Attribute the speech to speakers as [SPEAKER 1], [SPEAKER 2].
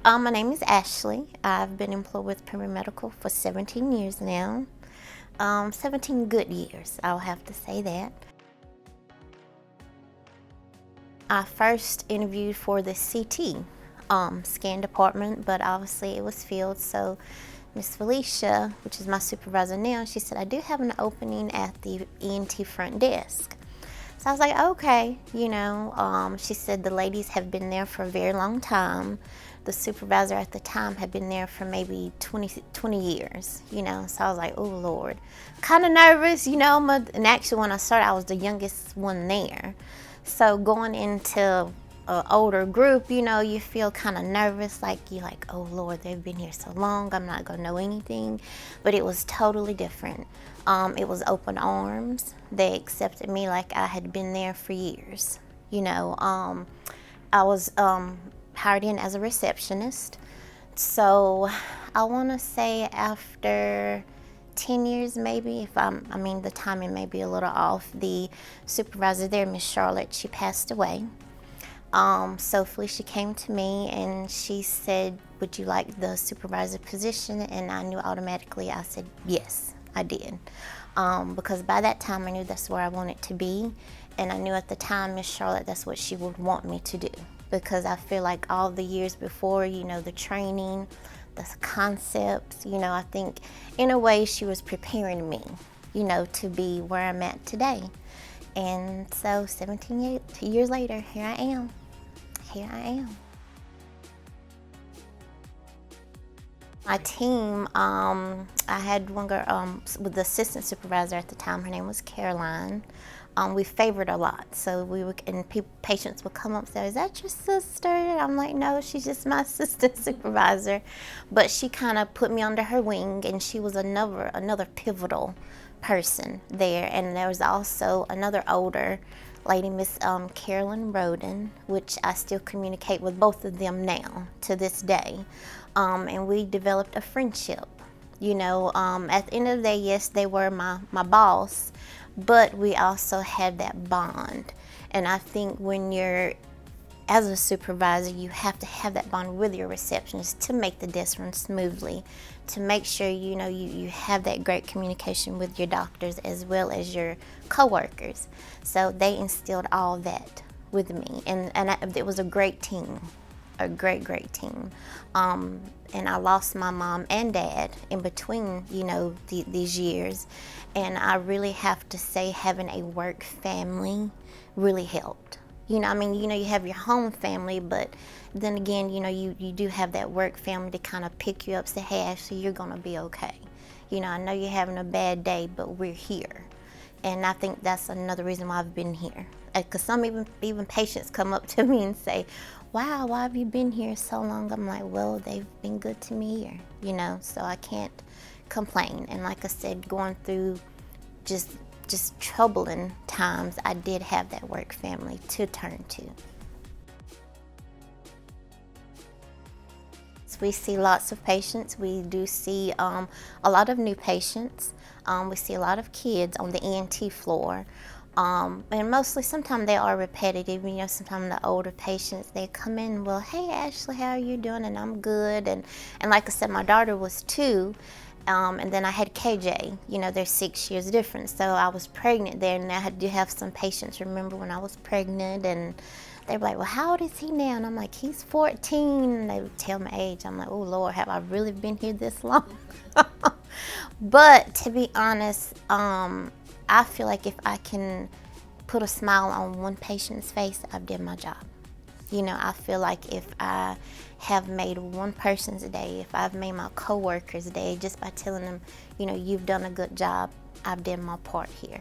[SPEAKER 1] My name is Ashely. I've been employed with Medical for 17 years now. 17 good years, I'll have to say that. I first interviewed for the CT scan department, but obviously it was filled, so Miss Felicia, which is my supervisor now, she said, I do have an opening at the ENT front desk. So I was like, okay, she said the ladies have been there for a very long time. The supervisor at the time had been there for maybe 20 years, So I was like, oh, Lord. Kind of nervous, and actually when I started, I was the youngest one there. So going into an older group, you feel kind of nervous, you're like, oh, Lord, they've been here so long, I'm not going to know anything. But it was totally different. It was open arms. They accepted me like I had been there for years. I was hired in as a receptionist. So I want to say after 10 years maybe, the timing may be a little off, the supervisor there, Miss Charlotte, she passed away. So Felicia came to me and she said, would you like the supervisor position? And I knew automatically, I said, yes, I did. Because by that time I knew that's where I wanted to be. And I knew at the time, Miss Charlotte, that's what she would want me to do. Because I feel like all the years before, the training, the concepts, I think in a way she was preparing me, to be where I'm at today. And so 17 years later, here I am. My team, I had one girl with the assistant supervisor at the time. Her name was Caroline. We favored a lot, so patients would come up and say, "Is that your sister?" And I'm like, "No, she's just my assistant supervisor." But she kind of put me under her wing, and she was another pivotal person there. And there was also another older lady, Miss Carolyn Roden, which I still communicate with both of them now to this day. And we developed a friendship. At the end of the day, yes, they were my boss, but we also had that bond. And I think when you're as a supervisor, you have to have that bond with your receptionist to make the desk run smoothly, to make sure you have that great communication with your doctors as well as your coworkers. So they instilled all that with me, and it was a great team. A great team. And I lost my mom and dad in between, these years. And I really have to say having a work family really helped. You have your home family, but then again, you do have that work family to kind of pick you up, say, hey, Ashley, you're gonna be okay. I know you're having a bad day, but we're here. And I think that's another reason why I've been here. Because some even patients come up to me and say, wow, why have you been here so long? I'm like, well, they've been good to me here, so I can't complain. And like I said, going through just troubling times, I did have that work family to turn to. We see lots of patients. We do see a lot of new patients. We see a lot of kids on the ENT floor. And mostly, sometimes they are repetitive. Sometimes the older patients, they come in, well, hey, Ashley, how are you doing? And I'm good. And like I said, my daughter was 2. And then I had KJ. They're 6 years difference. So I was pregnant there, and I do have some patients remember when I was pregnant, and they were like, well, how old is he now? And I'm like, he's 14. And they would tell my age. I'm like, oh, Lord, have I really been here this long? But to be honest, I feel like if I can put a smile on one patient's face, I've done my job. I feel like if I have made one person's day, if I've made my coworkers' day just by telling them, you've done a good job, I've done my part here.